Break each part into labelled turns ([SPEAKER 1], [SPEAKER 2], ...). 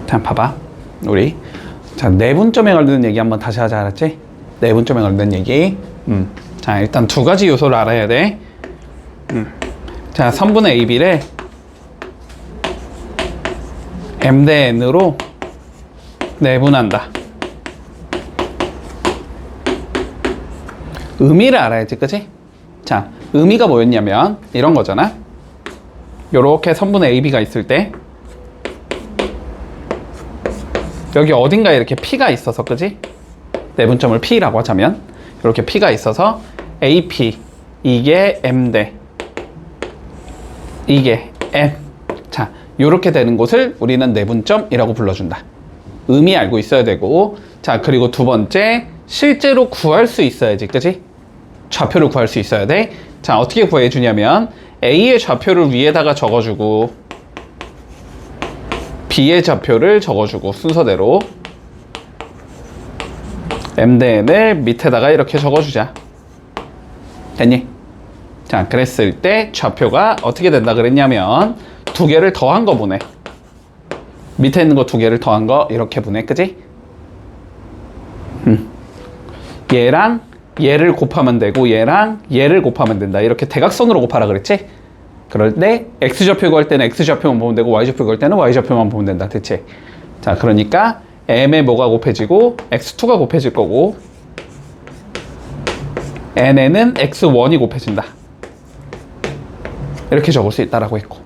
[SPEAKER 1] 자, 봐봐. 우리. 자, 내분점에 관련된 얘기 한번 다시 하자, 알았지? 내분점에 관련된 얘기. 자, 일단 두 가지 요소를 알아야 돼. 자, 선분의 AB를 M 대 N으로 내분한다. 의미를 알아야지, 그치? 자, 의미가 뭐였냐면 이런 거잖아. 요렇게 선분의 AB가 있을 때 여기 어딘가에 이렇게 P가 있어서, 그치? 내분점을 P라고 하자면 이렇게 P가 있어서 AP 이게 M 대 이게 M. 자, 요렇게 되는 곳을 우리는 내분점이라고 불러준다. 의미 알고 있어야 되고, 자, 그리고 두 번째, 실제로 구할 수 있어야지, 그치? 좌표를 구할 수 있어야 돼. 자, 어떻게 구해주냐면 A의 좌표를 위에다가 적어주고 B의 좌표를 적어주고 순서대로 M 대 N을 밑에다가 이렇게 적어주자. 됐니? 자, 그랬을 때 좌표가 어떻게 된다 그랬냐면 두 개를 더한 거 보내. 밑에 있는 거 두 개를 더한 거 이렇게 보내, 그지? 얘랑 얘를 곱하면 되고 얘랑 얘를 곱하면 된다. 이렇게 대각선으로 곱하라 그랬지? 그럴 때 X좌표 구할 때는 X좌표만 보면 되고 Y좌표 구할 때는 Y좌표만 보면 된다. 대체. 자, 그러니까 M에 뭐가 곱해지고 X2가 곱해질 거고 N에는 X1이 곱해진다. 이렇게 적을 수 있다라고 했고,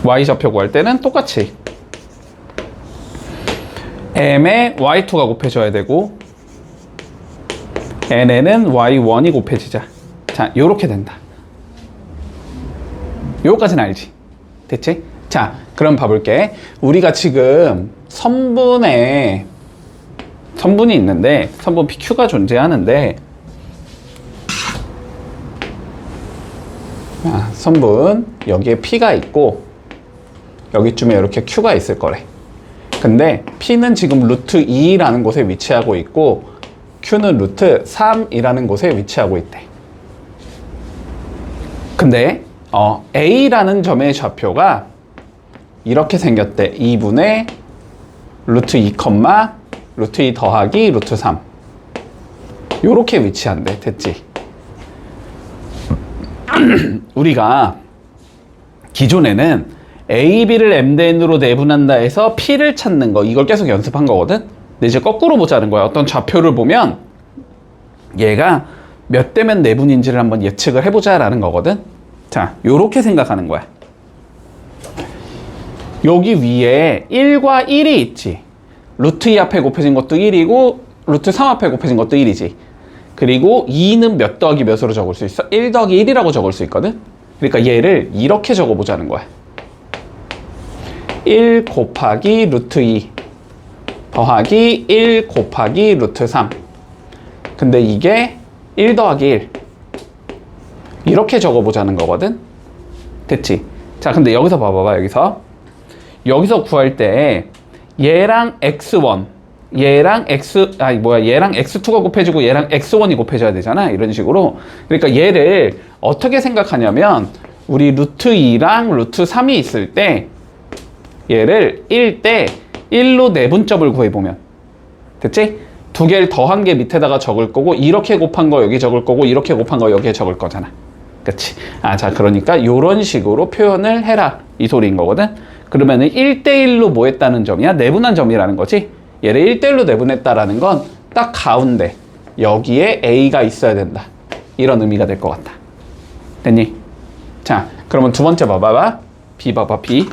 [SPEAKER 1] Y좌표 구할 때는 똑같이 M에 Y2가 곱해져야 되고 N에는 Y1이 곱해지자. 자, 요렇게 된다. 요거까지는 알지? 됐지? 자, 그럼 봐볼게. 우리가 지금 선분이 있는데 선분 PQ가 존재하는데, 선분 여기에 P가 있고 여기쯤에 이렇게 Q가 있을 거래. 근데 P는 지금 루트 2라는 곳에 위치하고 있고 Q는 루트 3이라는 곳에 위치하고 있대. 근데 A라는 점의 좌표가 이렇게 생겼대. 2분의 루트 2, 루트 2 더하기 루트 3. 요렇게 위치한대. 됐지? 우리가 기존에는 A, B를 M 대 N으로 내분한다 해서 P를 찾는 거, 이걸 계속 연습한 거거든? 근데 이제 거꾸로 보자는 거야. 어떤 좌표를 보면 얘가 몇 대면 내분인지를 한번 예측을 해보자 라는 거거든? 자, 요렇게 생각하는 거야. 여기 위에 1과 1이 있지. 루트 2 앞에 곱해진 것도 1이고 루트 3 앞에 곱해진 것도 1이지. 그리고 2는 몇 더하기 몇으로 적을 수 있어? 1 더하기 1이라고 적을 수 있거든? 그러니까 얘를 이렇게 적어보자는 거야. 1 곱하기 루트 2 더하기 1 곱하기 루트 3. 근데 이게 1 더하기 1. 이렇게 적어보자는 거거든? 됐지? 자, 근데 여기서 봐봐봐, 여기서 구할 때 얘랑 X1, 얘랑 X2가 곱해지고 얘랑 X1이 곱해져야 되잖아. 이런 식으로. 그러니까 얘를 어떻게 생각하냐면 우리 루트 2랑 루트 3이 있을 때 얘를 1대 1로 내분점을 구해보면, 됐지? 두 개를 더한 게 밑에다가 적을 거고 이렇게 곱한 거 여기 적을 거고 이렇게 곱한 거 여기에 적을 거잖아. 그치? 자, 그러니까 요런 식으로 표현을 해라 이 소리인 거거든. 그러면은 1대1로 뭐 했다는 점이야? 내분한 점이라는 거지. 얘를 1대1로 내분했다라는 건 딱 가운데 여기에 A가 있어야 된다, 이런 의미가 될 것 같다. 됐니? 자, 그러면 두 번째 봐봐. B 봐봐, B.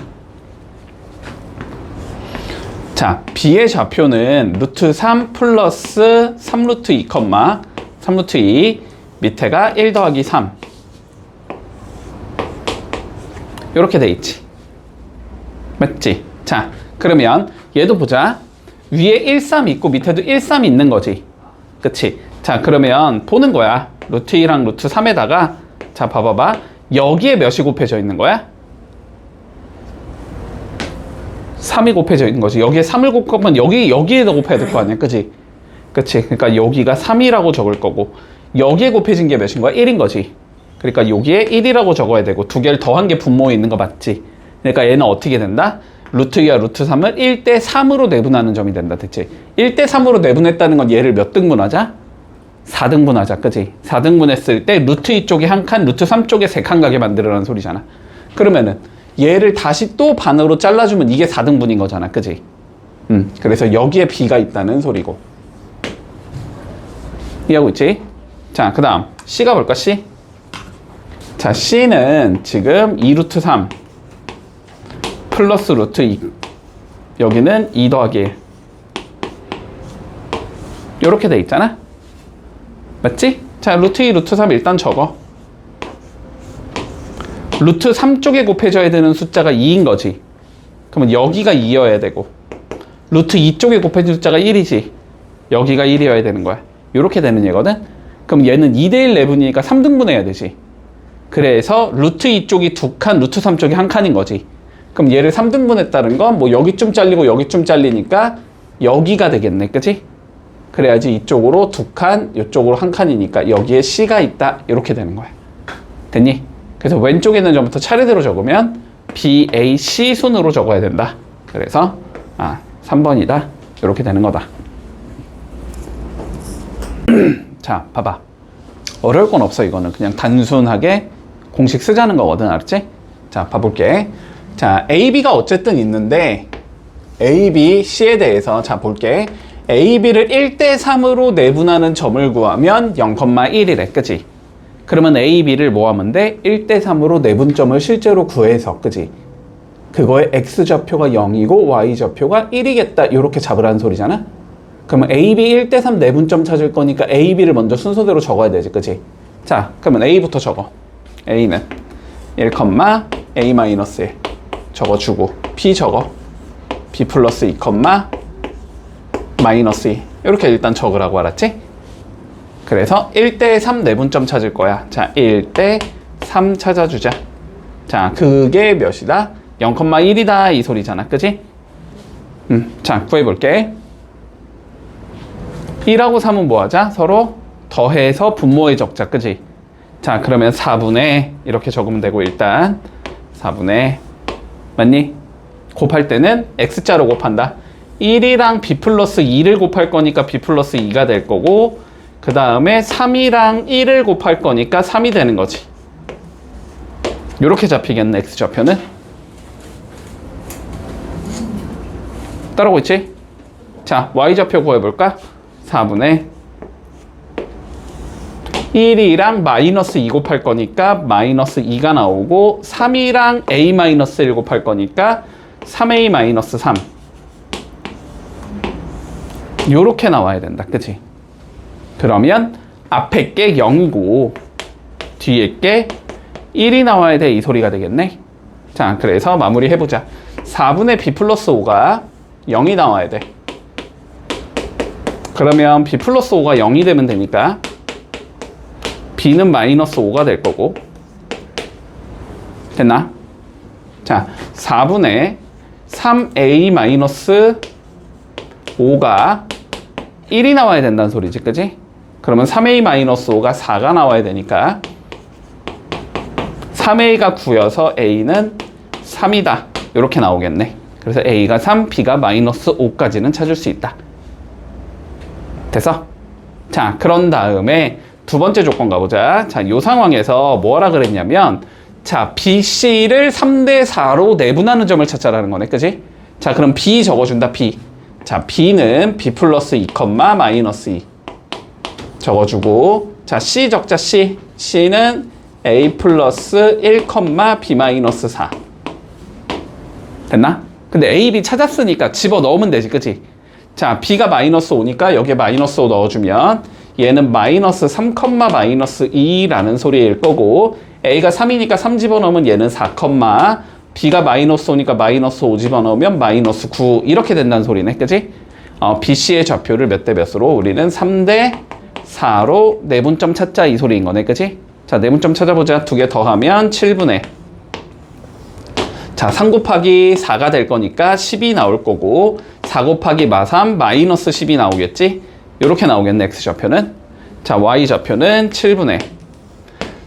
[SPEAKER 1] 자, B의 좌표는 루트 3 플러스 3루트 2, 3루트 2 밑에가 1 더하기 3 요렇게 돼 있지. 맞지? 자, 그러면 얘도 보자. 위에 1, 3 있고 밑에도 1, 3 있는 거지. 그치? 자, 그러면 보는 거야. 루트 2랑 루트 3에다가 자, 봐봐봐. 여기에 몇이 곱해져 있는 거야? 3이 곱해져 있는 거지. 여기에 3을 곱하면 여기에다 곱해야 될 거 아니야. 그치? 그치? 그러니까 여기가 3이라고 적을 거고 여기에 곱해진 게 몇인 거야? 1인 거지. 그러니까 여기에 1이라고 적어야 되고 두 개를 더한 게 분모에 있는 거 맞지? 그러니까 얘는 어떻게 된다? 루트 2와 루트 3을 1대 3으로 내분하는 점이 된다. 됐지? 1대 3으로 내분했다는 건 얘를 몇 등분하자? 4등분하자. 그지? 4등분했을 때 루트 2 쪽에 한 칸, 루트 3 쪽에 3칸 가게 만들으라는 소리잖아. 그러면은 얘를 다시 또 반으로 잘라주면 이게 4등분인 거잖아. 그지? 그래서 여기에 b가 있다는 소리고. 이해하고 있지? 자, 그 다음 C가 볼까? C? 자, C는 지금 2루트 3 플러스 루트 2 여기는 2 더하기 1 요렇게 돼 있잖아? 맞지? 자, 루트 2, 루트 3 일단 적어. 루트 3 쪽에 곱해져야 되는 숫자가 2인 거지. 그러면 여기가 2여야 되고 루트 2 쪽에 곱해진 숫자가 1이지. 여기가 1이어야 되는 거야. 요렇게 되는 얘거든? 그럼 얘는 2대1 내분이니까 3등분 해야 되지. 그래서 루트 2 쪽이 2칸, 루트 3 쪽이 1칸인 거지. 그럼 얘를 3등분 했다는 건 뭐 여기쯤 잘리고 여기쯤 잘리니까 여기가 되겠네. 그치? 그래야지 이쪽으로 2칸, 이쪽으로 1칸이니까 여기에 C가 있다. 이렇게 되는 거야. 됐니? 그래서 왼쪽에 있는 점부터 차례대로 적으면 B, A, C 순으로 적어야 된다. 그래서 3번이다. 이렇게 되는 거다. 자, 봐봐. 어려울 건 없어. 이거는 그냥 단순하게 공식 쓰자는 거거든. 알았지? 자, 봐볼게. 자, A, B가 어쨌든 있는데 A, B, C에 대해서 자, 볼게. A, B를 1대 3으로 내분하는 점을 구하면 0,1이래. 그치? 그러면 A, B를 뭐 하면 돼? 1대 3으로 내분점을 실제로 구해서. 그치? 그거의 X좌표가 0이고 Y좌표가 1이겠다. 이렇게 잡으라는 소리잖아? 그러면 A, B 1대 3 내분점 찾을 거니까 A, B를 먼저 순서대로 적어야 되지. 그치? 자, 그러면 A부터 적어. A는 1, A-1 적어주고 B 적어. B 플러스 2, 마이너스 2 이렇게 일단 적으라고. 알았지? 그래서 1대 3 내분점 찾을 거야. 자, 1대 3 찾아주자. 자, 그게 몇이다? 0,1이다 이 소리잖아. 그치? 자, 구해볼게. 1하고 3은 뭐 하자? 서로 더해서 분모에 적자. 그치? 자, 그러면 4분의 이렇게 적으면 되고 일단 4분의 맞니? 곱할 때는 X자로 곱한다. 1이랑 B 플러스 2를 곱할 거니까 B 플러스 2가 될 거고 그 다음에 3이랑 1을 곱할 거니까 3이 되는 거지. 요렇게 잡히겠네. X좌표는. 따라오고 있지? 자, Y좌표 구해볼까? 4분의 1이랑 마이너스 2 곱할 거니까 마이너스 2가 나오고 3이랑 A 마이너스 1 곱할 거니까 3A 마이너스 3 요렇게 나와야 된다. 그치? 그러면 앞에 게 0이고 뒤에 게 1이 나와야 돼. 이 소리가 되겠네. 자, 그래서 마무리 해보자. 4분의 B 플러스 5가 0이 나와야 돼. 그러면 B 플러스 5가 0이 되면 되니까 B는 마이너스 5가 될 거고 됐나? 자, 4분의 3A 마이너스 5가 1이 나와야 된다는 소리지. 그지? 그러면 3A 마이너스 5가 4가 나와야 되니까 3A가 9여서 A는 3이다. 이렇게 나오겠네. 그래서 A가 3, B가 마이너스 5까지는 찾을 수 있다. 됐어? 자, 그런 다음에 두 번째 조건 가보자. 자, 요 상황에서 뭐라 그랬냐면 자, B, C를 3대 4로 내분하는 점을 찾자라는 거네. 그지? 자, 그럼 B 적어준다. B. 자, B는 B 플러스 2, 마이너스 2 적어주고 자, C 적자. C. C는 A 플러스 1, B 마이너스 4 됐나? 근데 A, B 찾았으니까 집어넣으면 되지. 그치? 자, B가 마이너스 5니까 여기에 마이너스 5 넣어주면 얘는 마이너스 3, 마이너스 2라는 소리일 거고 A가 3이니까 3 집어넣으면 얘는 4, B가 마이너스 5니까 마이너스 5 집어넣으면 마이너스 9 이렇게 된다는 소리네. 그치? BC의 좌표를 몇 대 몇으로? 우리는 3대 4로 내분점 찾자 이 소리인 거네. 그치? 자, 내분점 찾아보자. 두 개 더하면 7분의 자, 3 곱하기 4가 될 거니까 10이 나올 거고 4 곱하기 마3 마이너스 10이 나오겠지? 이렇게 나오겠네. X좌표는. 자, Y좌표는 7분의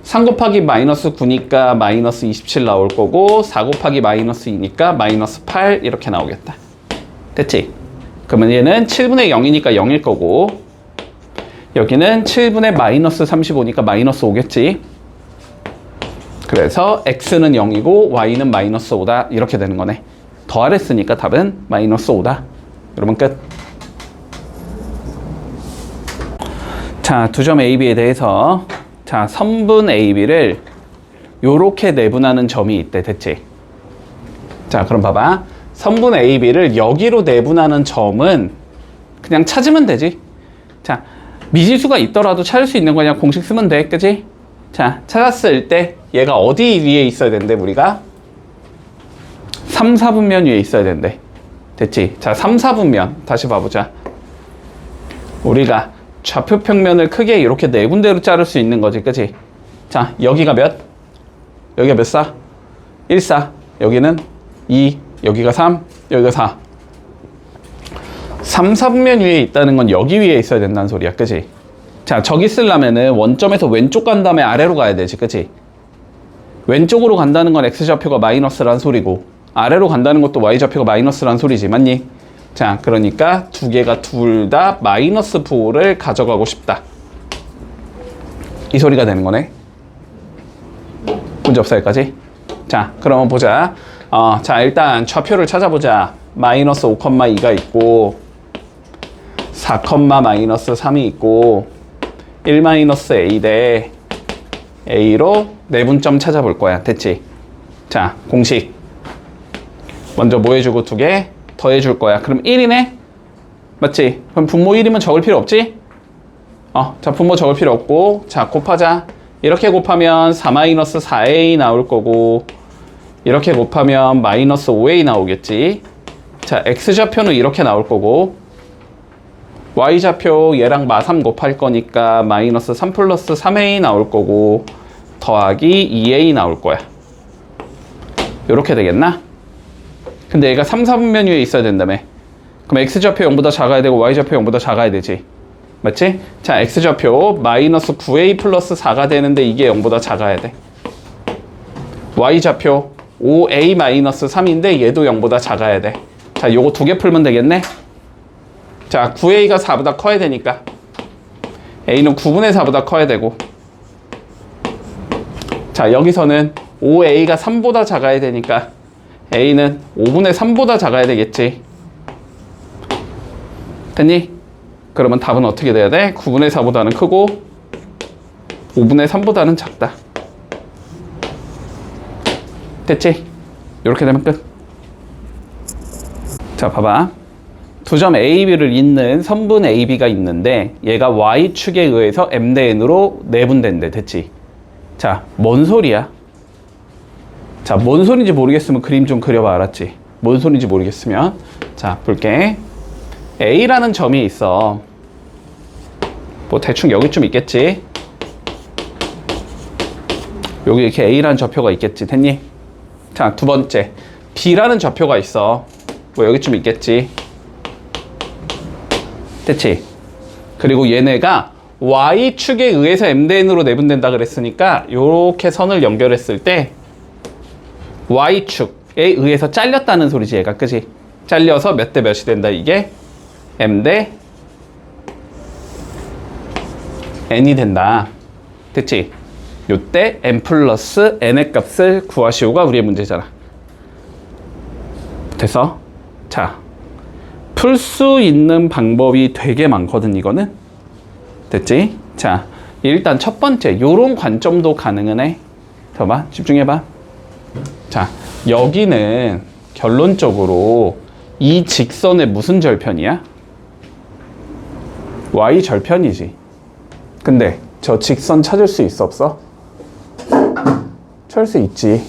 [SPEAKER 1] 3 곱하기 마이너스 9니까 마이너스 27 나올 거고 4 곱하기 마이너스 2니까 마이너스 8 이렇게 나오겠다. 됐지? 그러면 얘는 7분의 0이니까 0일 거고 여기는 7분의 마이너스 35니까 마이너스 5겠지? 그래서 x는 0이고 y는 마이너스 5다 이렇게 되는 거네. 더하랬으니까 답은 마이너스 5다. 여러분 끝. 자, 두 점 AB에 대해서 자, 선분 AB를 요렇게 내분하는 점이 있대. 됐지? 자, 그럼 봐봐. 선분 AB를 여기로 내분하는 점은 그냥 찾으면 되지. 자, 미지수가 있더라도 찾을 수 있는 거냐 공식 쓰면 돼. 그치? 자, 찾았을 때 얘가 어디 위에 있어야 된대, 우리가? 3, 4분면 위에 있어야 된대. 됐지? 자, 3, 4분면 다시 봐보자. 우리가 좌표 평면을 크게 이렇게 네 군데로 자를 수 있는 거지. 그치? 자, 여기가 몇? 여기가 몇 사? 1, 4. 여기는 2. 여기가 3. 여기가 4. 3, 4분면 위에 있다는 건 여기 위에 있어야 된다는 소리야. 그치? 자, 저기 쓰려면은 원점에서 왼쪽 간 다음에 아래로 가야 되지. 그치? 왼쪽으로 간다는 건 x좌표가 마이너스란 소리고 아래로 간다는 것도 y좌표가 마이너스란 소리지. 맞니? 자, 그러니까 두 개가 둘 다 마이너스 부호를 가져가고 싶다. 이 소리가 되는 거네. 문제 없어 여기까지? 자, 그러면 보자. 자, 일단 좌표를 찾아보자. 마이너스 5,2가 있고 4, 마이너스 3이 있고 1 마이너스 a 대 a로 내분점 찾아볼 거야. 됐지? 자, 공식 먼저 뭐 해주고 두 개 더해줄 거야. 그럼 1이네? 맞지? 그럼 분모 1이면 적을 필요 없지? 자, 분모 적을 필요 없고 자, 곱하자. 이렇게 곱하면 4 마이너스 4a 나올 거고 이렇게 곱하면 마이너스 5a 나오겠지. 자, x좌표는 이렇게 나올 거고 y좌표 얘랑 마3 곱할 거니까 마이너스 3 플러스 3a 나올 거고 더하기 2a 나올 거야. 요렇게 되겠나? 근데 얘가 3, 4분면 위에 있어야 된다며. 그럼 x좌표 0보다 작아야 되고 y좌표 0보다 작아야 되지. 맞지? 자, x좌표 마이너스 9a 플러스 4가 되는데 이게 0보다 작아야 돼. y좌표 5a 마이너스 3인데 얘도 0보다 작아야 돼. 자, 요거 두 개 풀면 되겠네? 자, 9a가 4보다 커야 되니까 a는 9분의 4보다 커야 되고 자, 여기서는 5a가 3보다 작아야 되니까 a는 5분의 3보다 작아야 되겠지. 됐니? 그러면 답은 어떻게 돼야 돼? 9분의 4보다는 크고 5분의 3보다는 작다. 됐지? 이렇게 되면 끝. 자, 봐봐. 두 점 AB를 잇는 선분 AB가 있는데 얘가 Y축에 의해서 M 대 N으로 내분된대. 됐지? 자, 뭔 소리야? 자, 뭔 소리인지 모르겠으면 그림 좀 그려봐. 알았지? 뭔 소리인지 모르겠으면 자, 볼게. A라는 점이 있어. 뭐 대충 여기쯤 있겠지? 여기 이렇게 A라는 좌표가 있겠지. 됐니? 자, 두 번째 B라는 좌표가 있어. 뭐 여기쯤 있겠지. 됐지? 그리고 얘네가 Y축에 의해서 M 대 N으로 내분된다 그랬으니까 요렇게 선을 연결했을 때 Y축에 의해서 잘렸다는 소리지 얘가. 그치? 잘려서 몇 대 몇이 된다 이게? M 대 N이 된다. 됐지? 요때 M 플러스 N의 값을 구하시오가 우리의 문제잖아. 됐어? 자, 풀 수 있는 방법이 되게 많거든 이거는. 됐지? 자, 일단 첫 번째 요런 관점도 가능은 해. 봐봐, 집중해봐. 자, 여기는 결론적으로 이 직선의 무슨 절편이야? Y 절편이지. 근데 저 직선 찾을 수 있어 없어? 찾을 수 있지.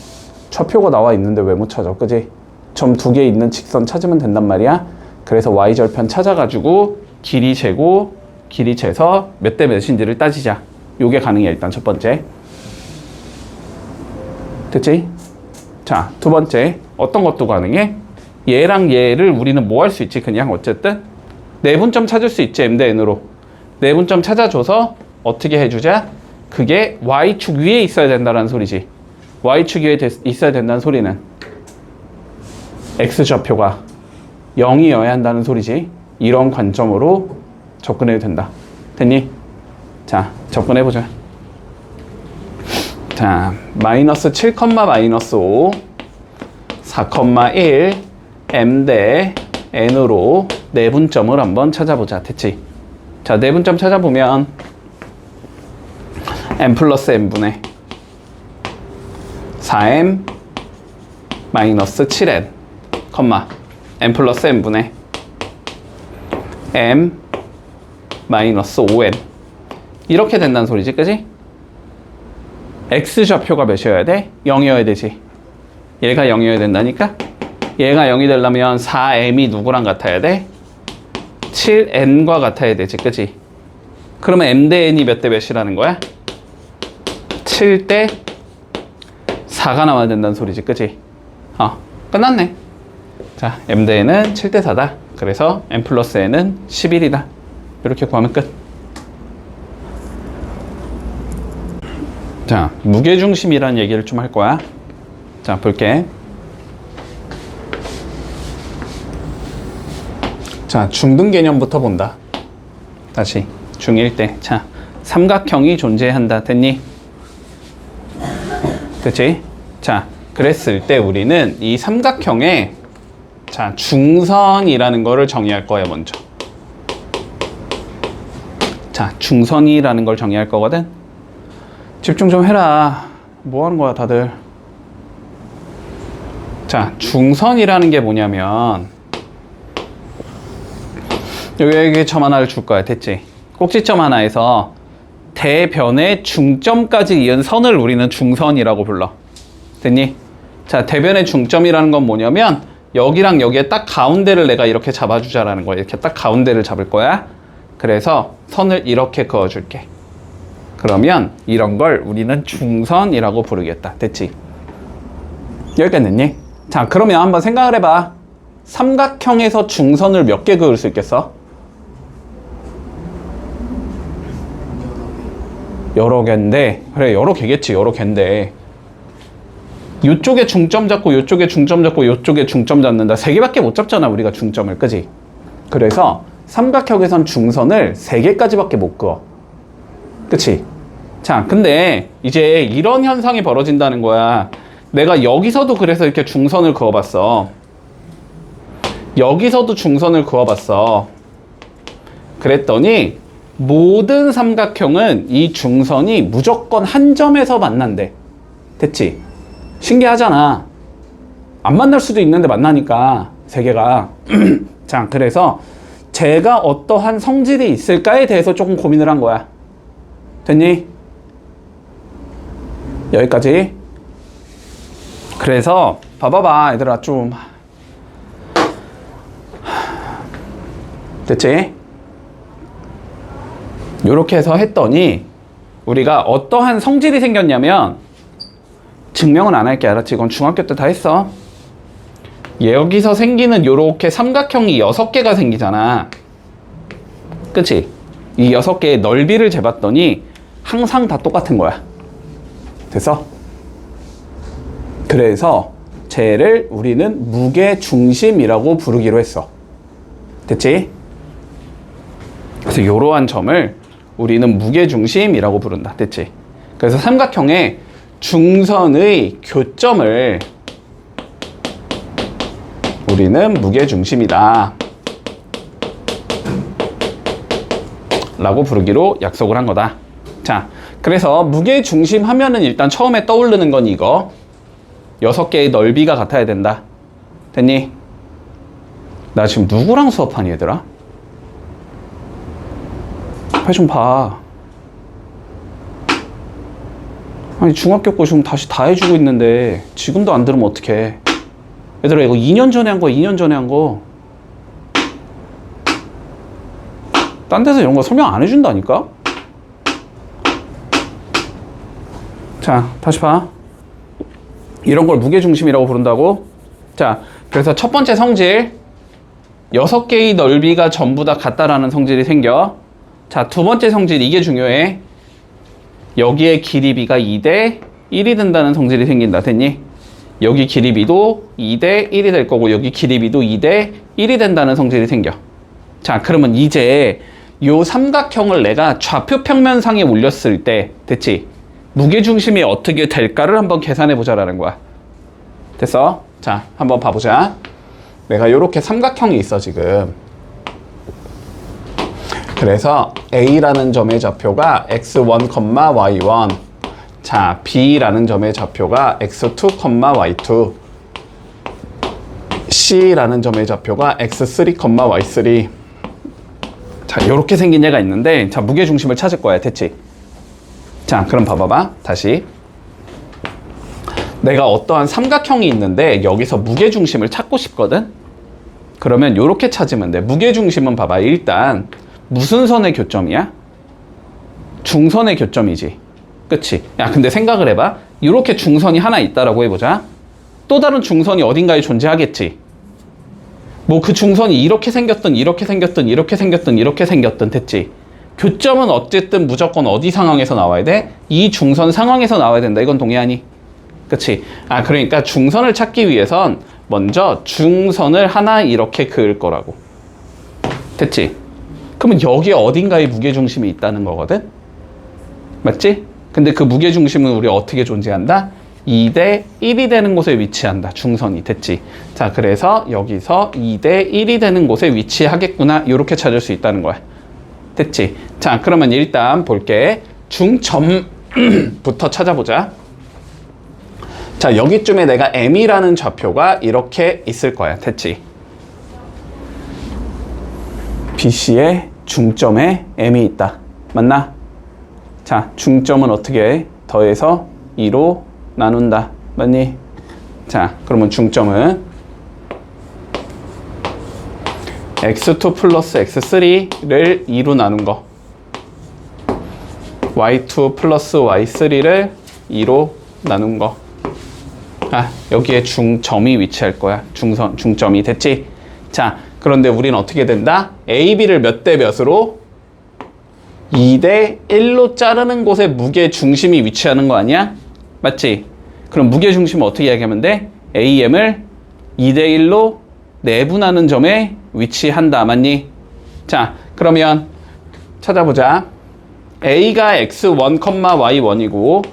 [SPEAKER 1] 좌표가 나와 있는데 왜 못 찾아? 그지? 점 두 개 있는 직선 찾으면 된단 말이야. 그래서 Y절편 찾아가지고 길이 재고 길이 재서 몇 대 몇인지를 따지자. 요게 가능해. 일단 첫 번째. 됐지? 자, 두 번째 어떤 것도 가능해? 얘랑 얘를 우리는 뭐 할 수 있지? 그냥 어쨌든 내분점 찾을 수 있지. M 대 N으로 내분점 찾아줘서 어떻게 해주자? 그게 y축 위에 있어야 된다는 소리지. y축 위에 있어야 된다는 소리는 x좌표가 0이어야 한다는 소리지. 이런 관점으로 접근해도 된다. 됐니? 자, 접근해보자. 자, 마이너스 7, 마이너스 5, 4,1, m 대 n으로 내분점을 한번 찾아보자. 됐지? 자, 내분점 찾아보면 m 플러스 n분의 4m 마이너스 7n, m 플러스 n분의 m 마이너스 5n 이렇게 된다는 소리지, 그지? x좌표가 몇이어야 돼? 0이어야 되지. 얘가 0이어야 된다니까? 얘가 0이 되려면 4m이 누구랑 같아야 돼? 7n과 같아야 되지, 그지? 그러면 m 대 n이 몇 대 몇이라는 거야? 7대 4가 나와야 된다는 소리지, 그지? 끝났네. 자, m 대 n은 7대 4다. 그래서 m 플러스 n은 11이다. 이렇게 구하면 끝. 자, 무게중심이라는 얘기를 좀 할 거야. 자, 볼게. 자, 중등 개념부터 본다. 다시 중1 때. 자, 삼각형이 존재한다. 됐니? 그치? 자, 그랬을 때 우리는 이 삼각형에 자, 중선이라는 거를 정의할 거야, 먼저. 자, 중선이라는 걸 정의할 거거든. 집중 좀 해라. 뭐 하는 거야, 다들? 자, 중선이라는 게 뭐냐면 여기 점 하나를 줄 거야. 됐지? 꼭지점 하나에서 대변의 중점까지 이은 선을 우리는 중선이라고 불러. 됐니? 자, 대변의 중점이라는 건 뭐냐면 여기랑 여기에 딱 가운데를 내가 이렇게 잡아주자라는 거야. 이렇게 딱 가운데를 잡을 거야. 그래서 선을 이렇게 그어줄게. 그러면 이런 걸 우리는 중선이라고 부르겠다. 됐지? 여기까지 됐니? 자, 그러면 한번 생각을 해봐. 삼각형에서 중선을 몇 개 그을 수 있겠어? 여러 개인데, 그래, 여러 개겠지. 여러 개인데 요쪽에 중점 잡고 요쪽에 중점 잡고 요쪽에 중점 잡는다. 3개밖에 못 잡잖아, 우리가 중점을. 그지? 그래서 삼각형에선 중선을 3개까지밖에 못 그어. 그치? 자, 근데 이제 이런 현상이 벌어진다는 거야. 내가 여기서도 그래서 이렇게 중선을 그어봤어. 여기서도 중선을 그어봤어. 그랬더니 모든 삼각형은 이 중선이 무조건 한 점에서 만난대. 됐지? 신기하잖아. 안 만날 수도 있는데 만나니까 3개가. 자, 그래서 제가 어떠한 성질이 있을까에 대해서 조금 고민을 한 거야. 됐니? 여기까지. 그래서 봐봐봐, 얘들아. 좀 됐지? 요렇게 해서 했더니 우리가 어떠한 성질이 생겼냐면, 증명은 안 할게, 알았지? 이건 중학교 때 다 했어. 여기서 생기는 요렇게 삼각형이 6개가 생기잖아. 그치? 이 6개의 넓이를 재봤더니 항상 다 똑같은 거야. 됐어? 그래서 쟤를 우리는 무게중심이라고 부르기로 했어. 됐지? 그래서 이러한 점을 우리는 무게중심이라고 부른다. 됐지? 그래서 삼각형의 중선의 교점을 우리는 무게중심이다 라고 부르기로 약속을 한 거다. 자, 그래서 무게중심 하면은 일단 처음에 떠오르는 건 이거. 6개의 넓이가 같아야 된다. 됐니? 나 지금 누구랑 수업하니, 얘들아? 빨리 좀 봐. 아니, 중학교 거 지금 다시 다 해주고 있는데 지금도 안 들으면 어떡해. 얘들아, 이거 2년 전에 한 거야. 2년 전에 한 거. 딴 데서 이런 거 설명 안 해준다니까? 자, 다시 봐. 이런 걸 무게중심이라고 부른다고? 자, 그래서 첫 번째 성질, 6개의 넓이가 전부 다 같다라는 성질이 생겨. 자, 두 번째 성질, 이게 중요해. 여기에 길이 b가 2대 1이 된다는 성질이 생긴다. 됐니? 여기 길이 b도 2대 1이 될 거고 여기 길이 b도 2대 1이 된다는 성질이 생겨. 자, 그러면 이제 요 삼각형을 내가 좌표 평면상에 올렸을 때 됐지? 무게중심이 어떻게 될까를 한번 계산해 보자라는 거야. 됐어? 자, 한번 봐보자. 내가 요렇게 삼각형이 있어 지금. 그래서 A라는 점의 좌표가 x1, y1. 자, B라는 점의 좌표가 x2, y2. C라는 점의 좌표가 x3, y3. 자, 요렇게 생긴 얘가 있는데, 자, 무게중심을 찾을 거야. 됐지? 자, 그럼 봐봐봐. 다시. 내가 어떠한 삼각형이 있는데, 여기서 무게중심을 찾고 싶거든? 그러면 요렇게 찾으면 돼. 무게중심은 봐봐. 일단, 무슨 선의 교점이야? 중선의 교점이지. 그치? 야, 근데 생각을 해봐. 이렇게 중선이 하나 있다라고 해보자. 또 다른 중선이 어딘가에 존재하겠지. 뭐 그 중선이 이렇게 생겼든 이렇게 생겼든 이렇게 생겼든 이렇게 생겼든 됐지. 교점은 어쨌든 무조건 어디 상황에서 나와야 돼? 이 중선 상황에서 나와야 된다. 이건 동의하니? 그치? 아, 그러니까 중선을 찾기 위해선 먼저 중선을 하나 이렇게 그을 거라고. 됐지? 그러면 여기에 어딘가에 무게중심이 있다는 거거든? 맞지? 근데 그 무게중심은 우리 어떻게 존재한다? 2대 1이 되는 곳에 위치한다. 중선이. 됐지? 자, 그래서 여기서 2대 1이 되는 곳에 위치하겠구나. 이렇게 찾을 수 있다는 거야. 됐지? 자, 그러면 일단 볼게. 중점부터 찾아보자. 자, 여기쯤에 내가 M이라는 좌표가 이렇게 있을 거야. 됐지? BC의 중점에 M이 있다. 맞나? 자, 중점은 어떻게 해? 더해서 2로 나눈다. 맞니? 자, 그러면 중점은 x2 플러스 x3를 2로 나눈 거, y2 플러스 y3를 2로 나눈 거. 아, 여기에 중점이 위치할 거야. 중점이. 됐지? 자, 그런데 우리는 어떻게 된다? A, B를 몇 대 몇으로? 2대 1로 자르는 곳에 무게중심이 위치하는 거 아니야? 맞지? 그럼 무게중심은 어떻게 이야기하면 돼? AM을 2대 1로 내분하는 점에 위치한다. 맞니? 자, 그러면 찾아보자. A가 x1, y1이고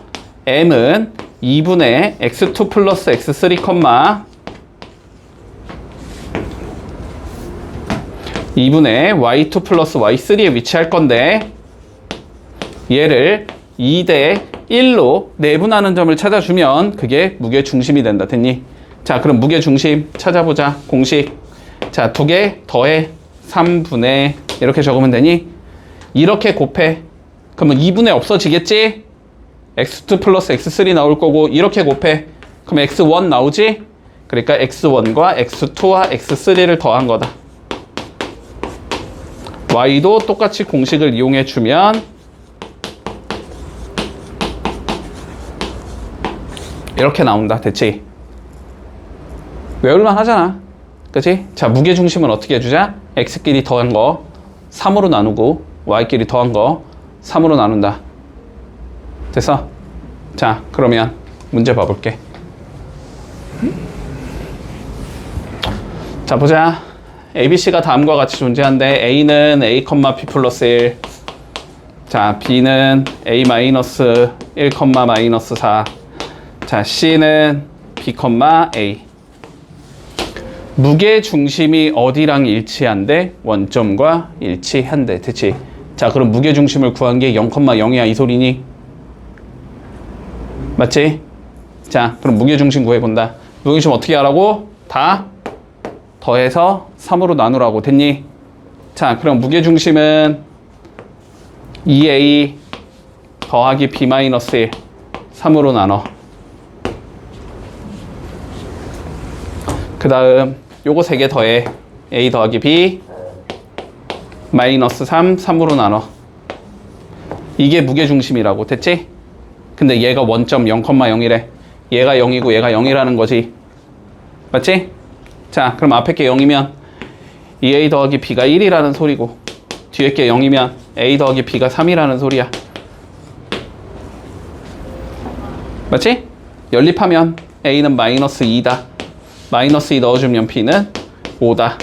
[SPEAKER 1] M은 2분의 x2 플러스 x3, 2분의 y2 플러스 y3에 위치할 건데 얘를 2대 1로 내분하는 점을 찾아주면 그게 무게중심이 된다. 됐니? 자, 그럼 무게중심 찾아보자. 공식. 자, 2개 더해 3분의 이렇게 적으면 되니? 이렇게 곱해. 그러면 2분의 없어지겠지? x2 플러스 x3 나올 거고 이렇게 곱해. 그럼 x1 나오지? 그러니까 x1과 x2와 x3를 더한 거다. y도 똑같이 공식을 이용해 주면 이렇게 나온다. 됐지? 외울만 하잖아. 그치? 자, 무게중심은 어떻게 해주자? x끼리 더한 거 3으로 나누고 y끼리 더한 거 3으로 나눈다. 됐어? 자, 그러면 문제 봐볼게. 자, 보자. ABC가 다음과 같이 존재한데 A는 A, B 플러스 1. 자, B는 A 마이너스 1, 마이너스 4. 자, C는 B, A. 무게 중심이 어디랑 일치한대? 원점과 일치한대. 됐지? 자, 그럼 무게 중심을 구한 게 0,0이야. 이 소리니? 맞지? 자, 그럼 무게 중심 구해본다. 무게 중심 어떻게 하라고? 다 더해서 3으로 나누라고. 됐니? 자, 그럼 무게 중심은 2A 더하기 B 마이너스 1 3으로 나눠. 그 다음 요거 3개 더해. A 더하기 B 마이너스 3 3으로 나눠. 이게 무게중심이라고. 됐지? 근데 얘가 원점 0,0이래. 얘가 0이고 얘가 0이라는 거지. 맞지? 자, 그럼 앞에 게 0이면 2A 더하기 B가 1이라는 소리고 뒤에 게 0이면 A 더하기 B가 3이라는 소리야. 맞지? 연립하면 A는 마이너스 2다. 마이너스 2 넣어주면 B는 5다.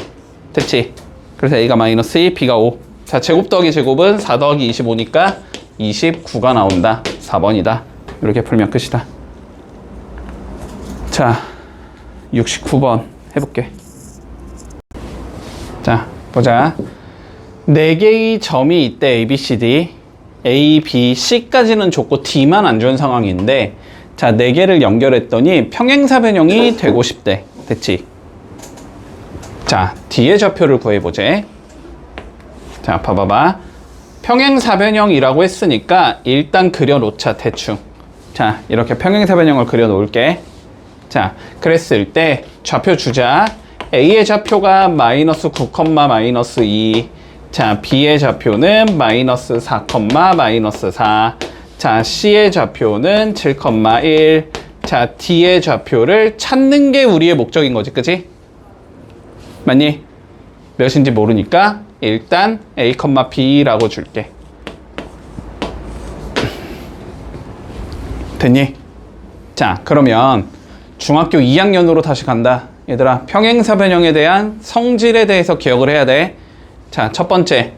[SPEAKER 1] 됐지? 그래서 A가 마이너스 2, B가 5. 자, 제곱 더하기 제곱은 4 더하기 25니까 29가 나온다. 4번이다. 이렇게 풀면 끝이다. 자, 69번 해볼게. 자, 보자. 4개의 점이 있대. A, B, C, D. A, B, C까지는 줬고 D만 안 준 상황인데, 자, 4개를 연결했더니 평행사변형이 되고 싶대. 됐지? 자, D의 좌표를 구해보제. 자, 봐봐봐. 평행사변형이라고 했으니까 일단 그려놓자, 대충. 자, 이렇게 평행사변형을 그려놓을게. 자, 그랬을 때 좌표 주자. A의 좌표가 마이너스 9, 마이너스 2. 자, B의 좌표는 마이너스 4, 마이너스 4. 자, C의 좌표는 7, 1. 자, D의 좌표를 찾는 게 우리의 목적인 거지, 그치? 맞니? 몇인지 모르니까 일단 A, B라고 줄게. 됐니? 자, 그러면 중학교 2학년으로 다시 간다. 얘들아, 평행사변형에 대한 성질에 대해서 기억을 해야 돼. 자, 첫 번째.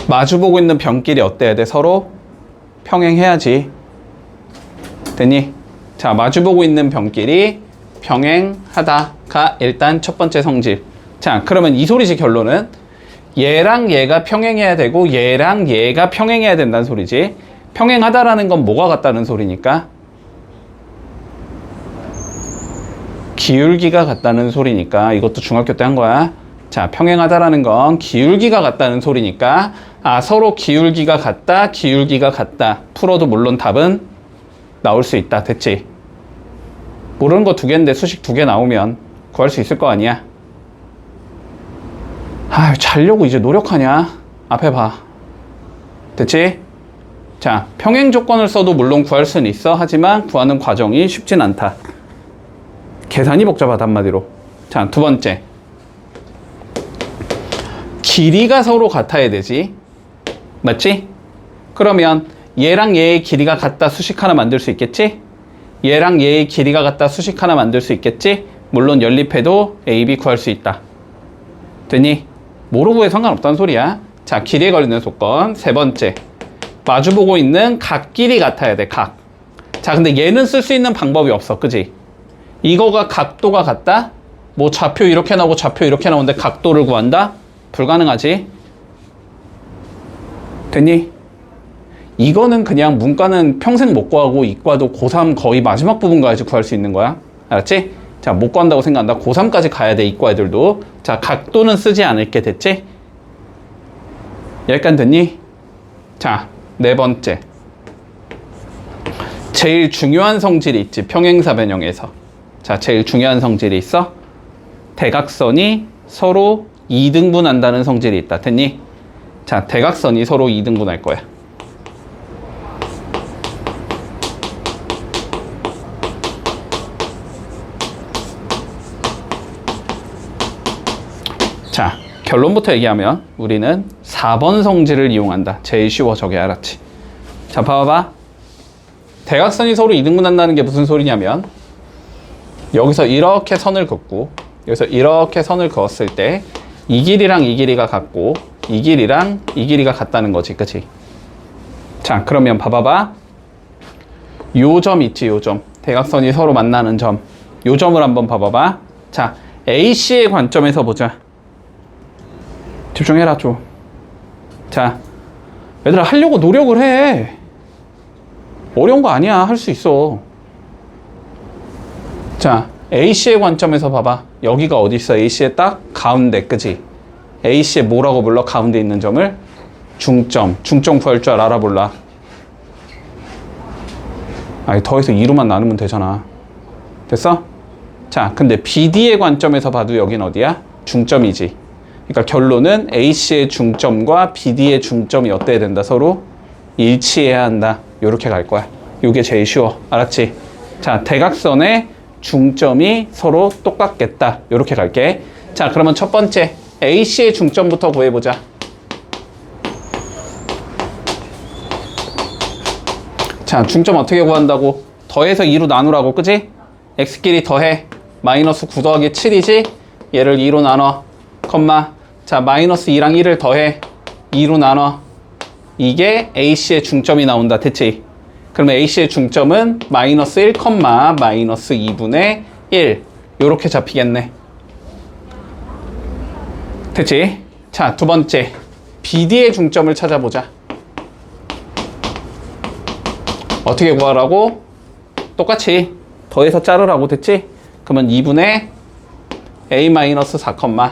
[SPEAKER 1] 마주보고 있는 변끼리 어때야 돼? 서로 평행해야지. 됐니? 자, 마주보고 있는 변끼리 평행하다가 일단 첫 번째 성질. 자, 그러면 이 소리지, 결론은. 얘랑 얘가 평행해야 되고 얘랑 얘가 평행해야 된다는 소리지. 평행하다라는 건 뭐가 같다는 소리니까? 기울기가 같다는 소리니까. 이것도 중학교 때 한 거야. 자, 평행하다라는 건 기울기가 같다는 소리니까, 아, 서로 기울기가 같다, 기울기가 같다. 풀어도 물론 답은 나올 수 있다. 됐지? 모르는 거 2개인데 수식 2개 나오면 구할 수 있을 거 아니야. 아, 자려고 이제 노력하냐? 앞에 봐. 됐지? 자, 평행 조건을 써도 물론 구할 수는 있어. 하지만 구하는 과정이 쉽진 않다. 계산이 복잡하다, 한마디로. 자, 두 번째. 길이가 서로 같아야 되지. 맞지? 그러면 얘랑 얘의 길이가 같다 수식 하나 만들 수 있겠지? 얘랑 얘의 길이가 같다 수식 하나 만들 수 있겠지? 물론 연립해도 A, B 구할 수 있다. 되니? 뭐로 구해 상관없다는 소리야. 자, 길이에 걸리는 조건. 세 번째. 마주보고 있는 각끼리 같아야 돼, 각. 자, 근데 얘는 쓸 수 있는 방법이 없어. 그지? 이거가 각도가 같다? 뭐 좌표 이렇게 나오고 좌표 이렇게 나오는데 각도를 구한다? 불가능하지? 됐니? 이거는 그냥 문과는 평생 못 구하고 이과도 고3 거의 마지막 부분 가야지 구할 수 있는 거야. 알았지? 자, 못 구한다고 생각한다. 고3까지 가야 돼, 이과 애들도. 자, 각도는 쓰지 않을게. 됐지? 여기까지 됐니? 자, 네 번째. 제일 중요한 성질이 있지, 평행사변형에서. 자, 제일 중요한 성질이 있어. 대각선이 서로 2등분한다는 성질이 있다. 됐니? 자, 대각선이 서로 2등분할 거야. 자, 결론부터 얘기하면 우리는 4번 성질을 이용한다. 제일 쉬워, 저게. 알았지? 자, 봐봐. 대각선이 서로 2등분한다는 게 무슨 소리냐면, 여기서 이렇게 선을 긋고 여기서 이렇게 선을 그었을 때 이 길이랑 이 길이가 같고 이 길이랑 이 길이가 같다는 거지. 그치? 자, 그러면 봐봐봐. 요 점 있지, 요 점. 대각선이 서로 만나는 점. 요 점을 한번 봐봐봐. 자, AC의 관점에서 보자. 집중해라, 좀. 자, 얘들아, 하려고 노력을 해. 어려운 거 아니야. 할 수 있어. 자, AC의 관점에서 봐봐. 여기가 어디 있어? AC의 딱 가운데, 그지? AC의 뭐라고 불러? 가운데 있는 점을? 중점. 중점 구할 줄 알아, 몰라? 아니, 더해서 2로만 나누면 되잖아. 됐어? 자, 근데 BD의 관점에서 봐도 여긴 어디야? 중점이지. 그러니까 결론은 AC의 중점과 BD의 중점이 어때야 된다? 서로 일치해야 한다. 요렇게 갈 거야. 요게 제일 쉬워. 알았지? 자, 대각선의 중점이 서로 똑같겠다. 요렇게 갈게. 자, 그러면 첫 번째 AC의 중점부터 구해보자. 자, 중점 어떻게 구한다고? 더해서 2로 나누라고, 그지? x끼리 더해. 마이너스 9 더하기 7이지? 얘를 2로 나눠. 컴마. 자, 마이너스 2랑 1을 더해. 2로 나눠. 이게 AC의 중점이 나온다. 됐지? 그러면 AC의 중점은 마이너스 1, 마이너스 2분의 1. 요렇게 잡히겠네. 됐지? 자, 두 번째. BD의 중점을 찾아보자. 어떻게 구하라고? 똑같이 더해서 자르라고. 됐지? 그러면 2분의 A-4,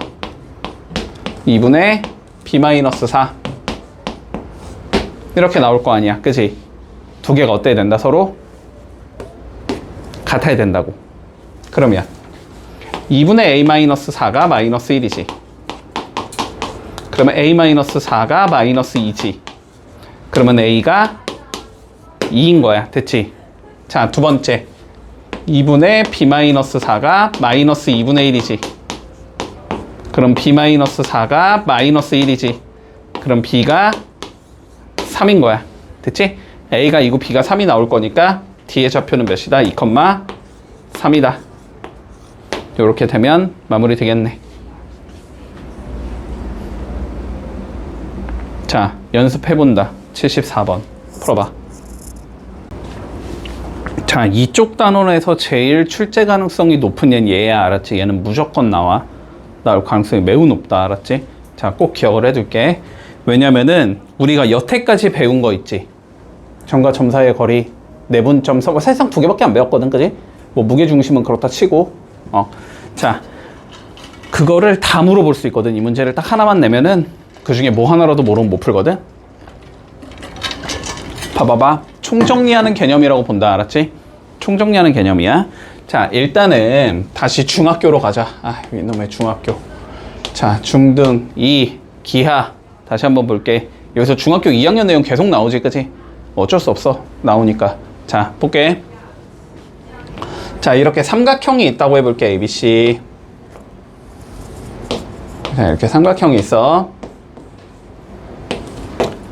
[SPEAKER 1] 2분의 B-4 이렇게 나올 거 아니야. 그치? 두 개가 어때야 된다? 서로 같아야 된다고. 그러면 2분의 A-4가 마이너스 1이지. 그러면 A-4가 마이너스 2지. 그러면 A가 2인 거야. 됐지? 자, 두 번째. 2분의 B-4가 마이너스 2분의 1이지. 그럼 B-4가 마이너스 1이지. 그럼 B가 3인 거야. 됐지? A가 2고 B가 3이 나올 거니까 D의 좌표는 몇이다? 2,3이다. 이렇게 되면 마무리 되겠네. 자, 연습해본다. 74번. 풀어봐. 자, 이쪽 단원에서 제일 출제 가능성이 높은 얘는 얘야. 알았지? 얘는 무조건 나올 가능성이 매우 높다. 알았지? 자, 꼭 기억을 해둘게. 왜냐면은 우리가 여태까지 배운 거 있지? 점과 점 사이의 거리, 내분점, 사실상 두 개밖에 안 배웠거든. 그지? 뭐 무게중심은 그렇다 치고 자, 그거를 다 물어볼 수 있거든. 이 문제를 딱 하나만 내면은 그 중에 뭐 하나라도 모르면 못 풀거든. 봐봐봐. 총정리하는 개념이라고 본다. 알았지? 총정리하는 개념이야. 자, 일단은 다시 중학교로 가자. 아, 이놈의 중학교. 자, 중등 2 기하 다시 한번 볼게. 여기서 중학교 2학년 내용 계속 나오지, 그치? 어쩔 수 없어. 나오니까. 자, 볼게. 자, 이렇게 삼각형이 있다고 해볼게. ABC. 자, 이렇게 삼각형이 있어.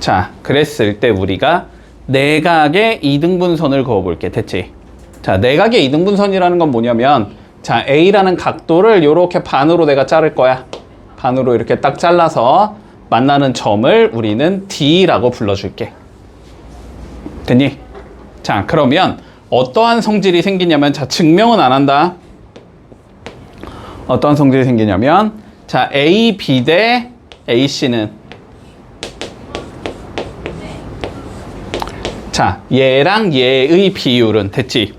[SPEAKER 1] 자, 그랬을 때 우리가 내각의 이등분선을 그어볼게. 됐지? 자, 내각의 이등분선이라는 건 뭐냐면, 자, A라는 각도를 이렇게 반으로 내가 자를 거야. 반으로 이렇게 딱 잘라서 만나는 점을 우리는 D라고 불러줄게. 됐니? 자, 그러면 어떠한 성질이 생기냐면, 자, 증명은 안 한다. 어떠한 성질이 생기냐면, 자, AB 대 AC는, 자, 얘랑 얘의 비율은, 됐지?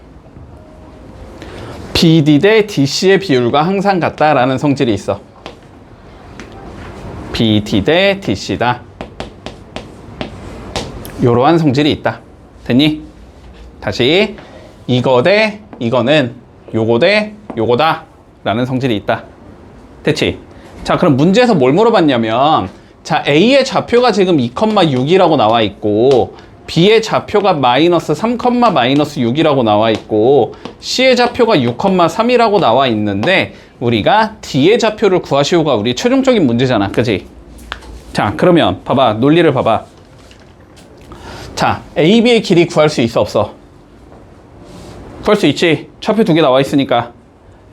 [SPEAKER 1] BD 대 DC의 비율과 항상 같다라는 성질이 있어. BD 대 DC다. 요러한 성질이 있다. 됐니? 다시 이거 대 이거는 요거 대 요거다 라는 성질이 있다. 됐지? 자, 그럼 문제에서 뭘 물어봤냐면, 자, A의 좌표가 지금 2,6이라고 나와 있고, B의 좌표가 마이너스 3, 마이너스 6이라고 나와 있고, C의 좌표가 6,3이라고 나와 있는데, 우리가 D의 좌표를 구하시오가 우리 최종적인 문제잖아. 그지? 자, 그러면 봐봐. 논리를 봐봐. 자, AB의 길이 구할 수 있어, 없어? 구할 수 있지. 좌표 두 개 나와 있으니까.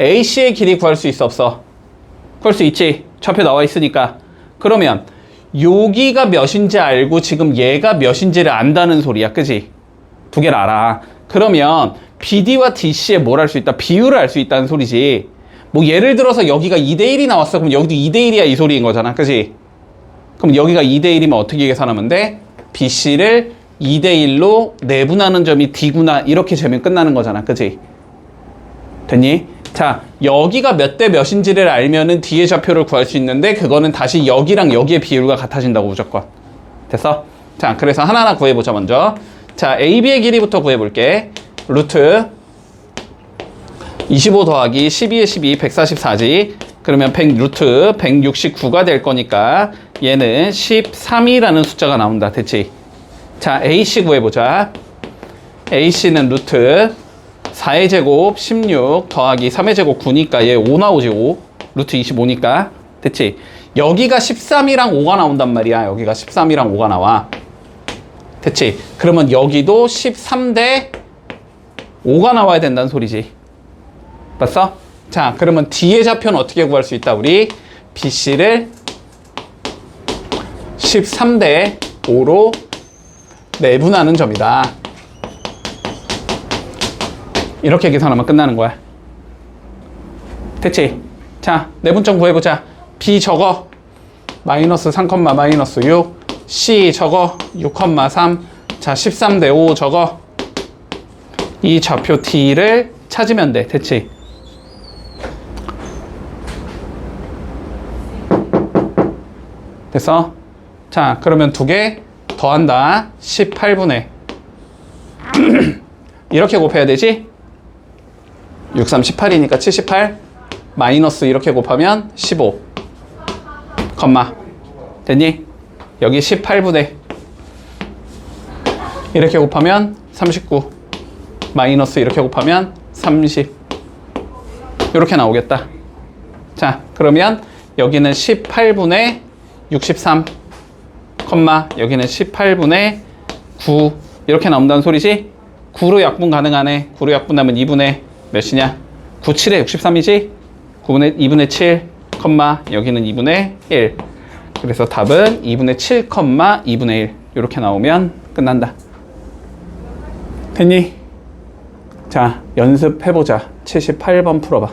[SPEAKER 1] AC의 길이 구할 수 있어, 없어? 구할 수 있지. 좌표 나와 있으니까. 그러면 여기가 몇인지 알고 지금 얘가 몇인지를 안다는 소리야. 그지? 두 개를 알아. 그러면 BD와 DC에 뭘 알 수 있다? 비율을 알 수 있다는 소리지. 뭐 예를 들어서 여기가 2대1이 나왔어. 그럼 여기도 2대1이야 이 소리인 거잖아. 그지? 그럼 여기가 2대1이면 어떻게 계산하면 돼? BC를 2대1로 내분하는 점이 D구나. 이렇게 재면 끝나는 거잖아. 그지? 됐니? 자, 여기가 몇 대 몇인지를 알면은 D의 좌표를 구할 수 있는데, 그거는 다시 여기랑 여기의 비율과 같아진다고 무조건. 됐어? 자, 그래서 하나하나 구해보자. 먼저 자, AB의 길이부터 구해볼게. 루트 25 더하기 12의 12 144지. 그러면 루트 169가 될 거니까 얘는 13이라는 숫자가 나온다. 됐지? 자, AC 구해보자. AC는 루트 4의 제곱 16 더하기 3의 제곱 9니까 얘 5 나오지. 5 루트 25니까. 됐지? 여기가 13이랑 5가 나온단 말이야. 여기가 13이랑 5가 나와. 됐지? 그러면 여기도 13대 5가 나와야 된다는 소리지. 봤어? 자, 그러면 D의 좌표는 어떻게 구할 수 있다? 우리 BC를 13대 5로 내분하는 점이다. 이렇게 계산하면 끝나는 거야. 됐지? 자, 내분점 구해보자. B 적어. 마이너스 3, 마이너스 6. C 적어. 6, 3. 자, 13대 5 적어. 이 좌표 T를 찾으면 돼. 됐지? 됐어? 자, 그러면 두 개 더한다. 18분의 이렇게 곱해야 되지? 6, 3, 18이니까 78 마이너스 이렇게 곱하면 15 컴마 됐니? 여기 18분의 이렇게 곱하면 39 마이너스 이렇게 곱하면 30 이렇게 나오겠다. 자, 그러면 여기는 18분의 63 컴마 여기는 18분의 9 이렇게 나온다는 소리지? 9로 약분 가능하네. 9로 약분하면 2분의 몇이냐? 9, 7에 63이지? 2분의 7 컴마 여기는 2분의 1 그래서 답은 2분의 7 컴마 2분의 1 이렇게 나오면 끝난다. 됐니? 자, 연습해보자. 78번 풀어봐.